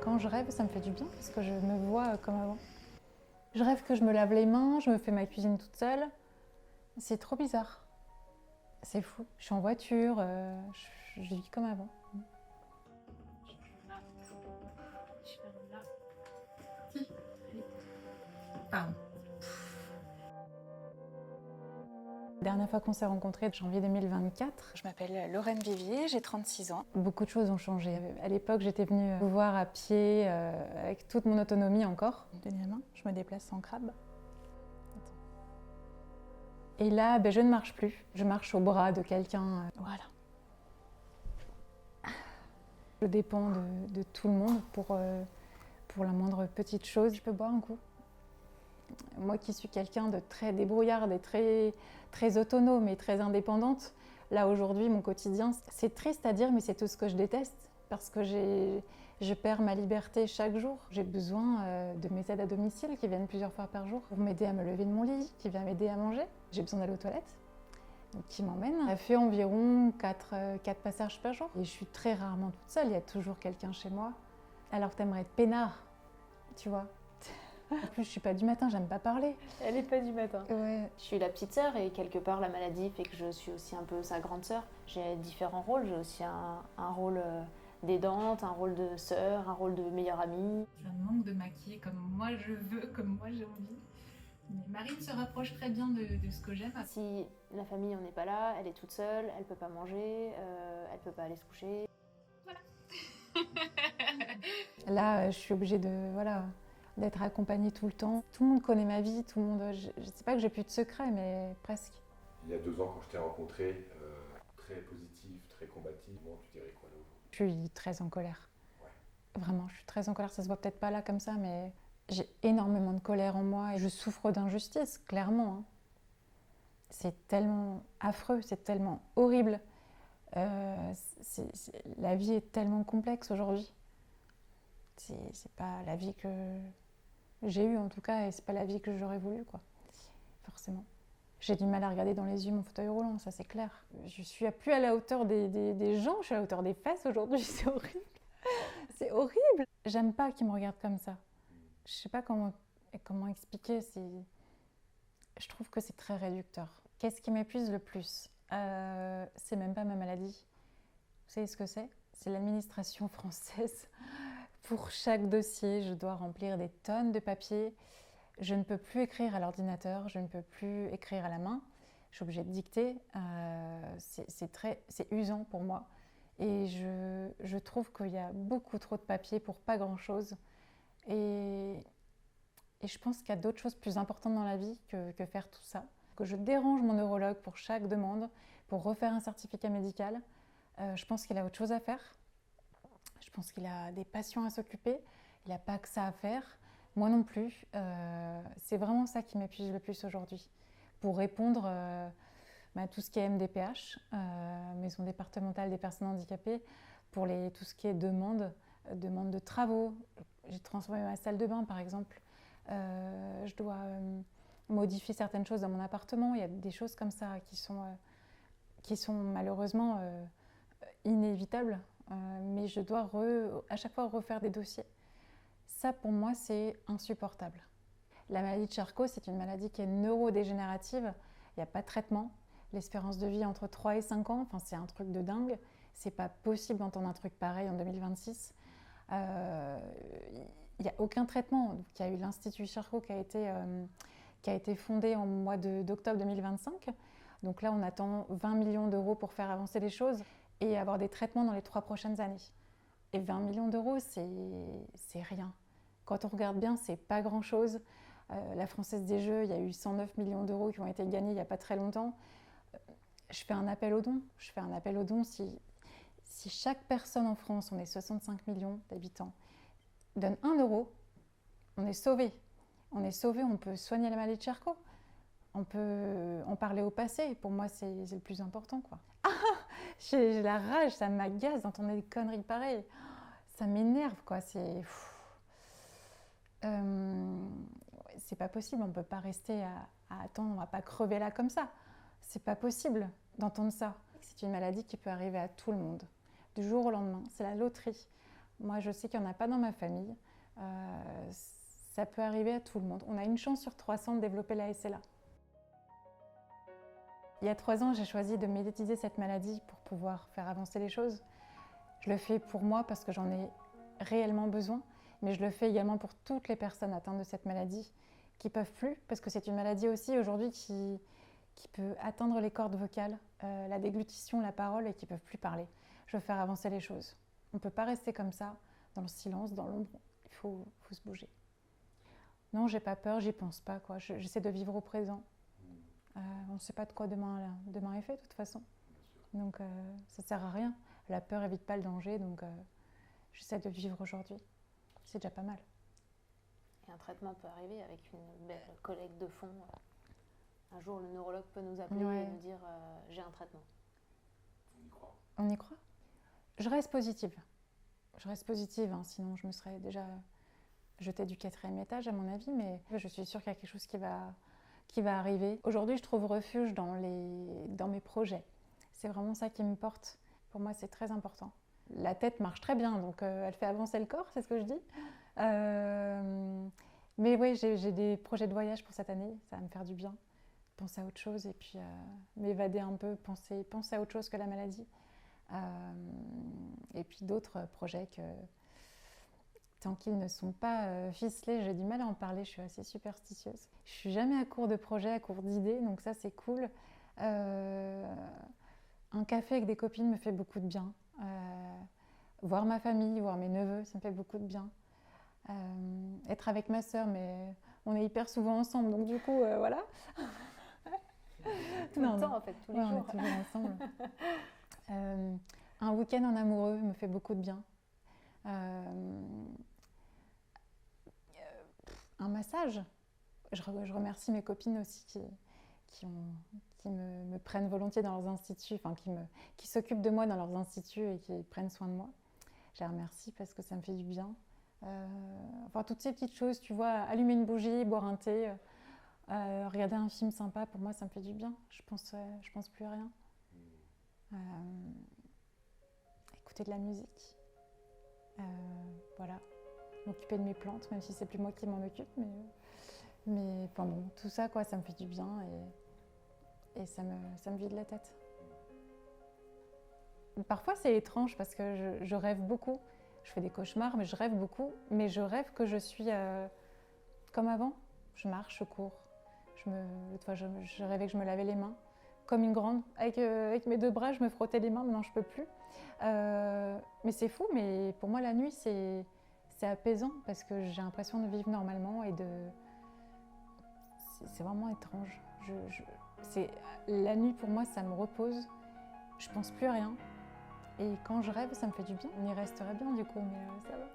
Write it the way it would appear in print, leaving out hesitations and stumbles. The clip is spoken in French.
Quand je rêve, ça me fait du bien parce que je me vois comme avant. Je rêve que je me lave les mains, je me fais ma cuisine toute seule. C'est trop bizarre. C'est fou. Je suis en voiture, je vis comme avant. Pardon. La dernière fois qu'on s'est rencontrés, janvier 2024, je m'appelle Lorraine Vivier, j'ai 36 ans. Beaucoup de choses ont changé. À l'époque, j'étais venue vous voir à pied, avec toute mon autonomie encore. Tenez la main, je me déplace sans crabe. Attends. Et là, je ne marche plus. Je marche au bras de quelqu'un. Voilà. Je dépends de tout le monde pour la moindre petite chose. Je peux boire un coup. Moi qui suis quelqu'un de très débrouillarde et très autonome et très indépendante, là aujourd'hui mon quotidien, c'est triste à dire mais c'est tout ce que je déteste parce que je perds ma liberté chaque jour. J'ai besoin de mes aides à domicile qui viennent plusieurs fois par jour pour m'aider à me lever de mon lit, qui viennent m'aider à manger. J'ai besoin d'aller aux toilettes, donc qui m'emmène. Ça fait environ 4 passages par jour et je suis très rarement toute seule, il y a toujours quelqu'un chez moi. Alors t'aimerais être peinard, tu vois. En plus, je suis pas du matin, j'aime pas parler. Elle est pas du matin. Ouais. Je suis la petite sœur et quelque part la maladie fait que je suis aussi un peu sa grande sœur. J'ai différents rôles, j'ai aussi un rôle d'aidante, un rôle de sœur, un rôle de meilleure amie. Ça me manque de maquiller comme moi je veux, comme moi j'ai envie. Mais Marine se rapproche très bien de ce que j'aime. Si la famille on n'est pas là, elle est toute seule, elle peut pas manger, elle peut pas aller se coucher. Voilà. Là, je suis obligée d'être accompagnée tout le temps. Tout le monde connaît ma vie, tout le monde. Je ne sais pas que j'ai plus de secrets, mais presque. Il y a 2 ans, quand je t'ai rencontré, très positive, très combative, tu dirais quoi là aujourd'hui? Je suis très en colère. Ouais. Vraiment, je suis très en colère. Ça se voit peut-être pas là comme ça, mais j'ai énormément de colère en moi et je souffre d'injustice, clairement. Hein. C'est tellement affreux, c'est tellement horrible. La vie est tellement complexe aujourd'hui. C'est pas la vie que j'ai eue en tout cas, et c'est pas la vie que j'aurais voulu, quoi. Forcément. J'ai du mal à regarder dans les yeux mon fauteuil roulant, ça c'est clair. Je suis plus à la hauteur des gens, je suis à la hauteur des fesses aujourd'hui, c'est horrible. C'est horrible. J'aime pas qu'ils me regardent comme ça. Je sais pas comment expliquer. Je trouve que c'est très réducteur. Qu'est-ce qui m'épuise le plus? C'est même pas ma maladie. Vous savez ce que c'est? C'est l'administration française. Pour chaque dossier, je dois remplir des tonnes de papiers. Je ne peux plus écrire à l'ordinateur, je ne peux plus écrire à la main. Je suis obligée de dicter. C'est usant pour moi. Et je trouve qu'il y a beaucoup trop de papiers pour pas grand-chose. Et je pense qu'il y a d'autres choses plus importantes dans la vie que faire tout ça. Que je dérange mon neurologue pour chaque demande, pour refaire un certificat médical. Je pense qu'il a autre chose à faire. Je pense qu'il a des patients à s'occuper. Il n'a pas que ça à faire. Moi non plus. C'est vraiment ça qui m'épuise le plus aujourd'hui. Pour répondre à tout ce qui est MDPH, Maison départementale des personnes handicapées, pour tout ce qui est demande de travaux. J'ai transformé ma salle de bain par exemple. Je dois modifier certaines choses dans mon appartement. Il y a des choses comme ça qui sont malheureusement inévitables. Mais je dois à chaque fois refaire des dossiers. Ça, pour moi, c'est insupportable. La maladie de Charcot, c'est une maladie qui est neurodégénérative. Il n'y a pas de traitement. L'espérance de vie entre 3 et 5 ans, enfin, c'est un truc de dingue. C'est pas possible d'entendre un truc pareil en 2026. Il n'y a aucun traitement. Donc, il y a eu l'Institut Charcot qui a été fondé en mois d'octobre 2025. Donc là, on attend 20 millions d'euros pour faire avancer les choses et avoir des traitements dans les 3 prochaines années. Et 20 millions d'euros, c'est rien. Quand on regarde bien, c'est pas grand-chose. La Française des Jeux, il y a eu 109 millions d'euros qui ont été gagnés il n'y a pas très longtemps. Je fais un appel aux dons. Si chaque personne en France, on est 65 millions d'habitants, donne 1 euro, on est sauvé. On est sauvé, on peut soigner la maladie de Charcot. On peut en parler au passé. Pour moi, c'est le plus important, quoi. J'ai la rage, ça m'agace d'entendre des conneries pareilles. Ça m'énerve, quoi. C'est pas possible, on ne peut pas rester à attendre, on ne va pas crever là comme ça. C'est pas possible d'entendre ça. C'est une maladie qui peut arriver à tout le monde, du jour au lendemain. C'est la loterie. Moi, je sais qu'il n'y en a pas dans ma famille. Ça peut arriver à tout le monde. On a une chance sur 300 de développer la SLA. Il y a 3 ans, j'ai choisi de médiatiser cette maladie pour pouvoir faire avancer les choses. Je le fais pour moi parce que j'en ai réellement besoin, mais je le fais également pour toutes les personnes atteintes de cette maladie qui ne peuvent plus, parce que c'est une maladie aussi aujourd'hui qui peut atteindre les cordes vocales, la déglutition, la parole, et qui ne peuvent plus parler. Je veux faire avancer les choses. On ne peut pas rester comme ça, dans le silence, dans l'ombre. Il faut se bouger. Non, j'ai pas peur, j'y pense pas, quoi. J'essaie de vivre au présent. On ne sait pas de quoi demain est fait, de toute façon. Donc, ça ne sert à rien. La peur évite pas le danger, donc j'essaie de vivre aujourd'hui. C'est déjà pas mal. Et un traitement peut arriver avec une belle collecte de fonds. Un jour, le neurologue peut nous appeler et nous dire j'ai un traitement. On y croit. On y croit. Je reste positive. Hein, sinon je me serais déjà jetée du 4e étage, à mon avis, mais je suis sûre qu'il y a quelque chose qui va arriver. Aujourd'hui, je trouve refuge dans mes projets. C'est vraiment ça qui me porte. Pour moi, c'est très important. La tête marche très bien, donc elle fait avancer le corps, c'est ce que je dis. Mais oui, j'ai des projets de voyage pour cette année, ça va me faire du bien. Penser à autre chose et puis m'évader un peu, penser à autre chose que la maladie. Et puis d'autres projets que, tant qu'ils ne sont pas ficelés, j'ai du mal à en parler, je suis assez superstitieuse. Je suis jamais à court de projets, à court d'idées, donc ça c'est cool. Un café avec des copines me fait beaucoup de bien. Voir ma famille, voir mes neveux, ça me fait beaucoup de bien. Être avec ma sœur, mais on est hyper souvent ensemble, donc du coup, voilà. Tout le temps, en fait, tous les jours. On est toujours ensemble. Un week-end en amoureux me fait beaucoup de bien. Un massage. Je remercie mes copines aussi qui me prennent volontiers dans leurs instituts, enfin qui s'occupent de moi dans leurs instituts et qui prennent soin de moi. Je les remercie parce que ça me fait du bien. Enfin, toutes ces petites choses, tu vois, allumer une bougie, boire un thé, regarder un film sympa, pour moi ça me fait du bien. Je pense plus à rien. Écouter de la musique. Voilà. M'occuper de mes plantes, même si c'est plus moi qui m'en occupe, mais enfin bon, tout ça quoi, ça me fait du bien et ça me vide la tête. Parfois c'est étrange parce que je rêve beaucoup. Je fais des cauchemars, mais je rêve beaucoup. Mais je rêve que je suis comme avant. Je marche, je cours. Je rêvais que je me lavais les mains comme une grande. Avec mes 2 bras, je me frottais les mains. Maintenant, je ne peux plus. Mais c'est fou. Mais pour moi, la nuit, c'est apaisant parce que j'ai l'impression de vivre normalement et c'est vraiment étrange. La nuit, pour moi, ça me repose. Je pense plus à rien. Et quand je rêve, ça me fait du bien. On y resterait bien du coup, mais ça va.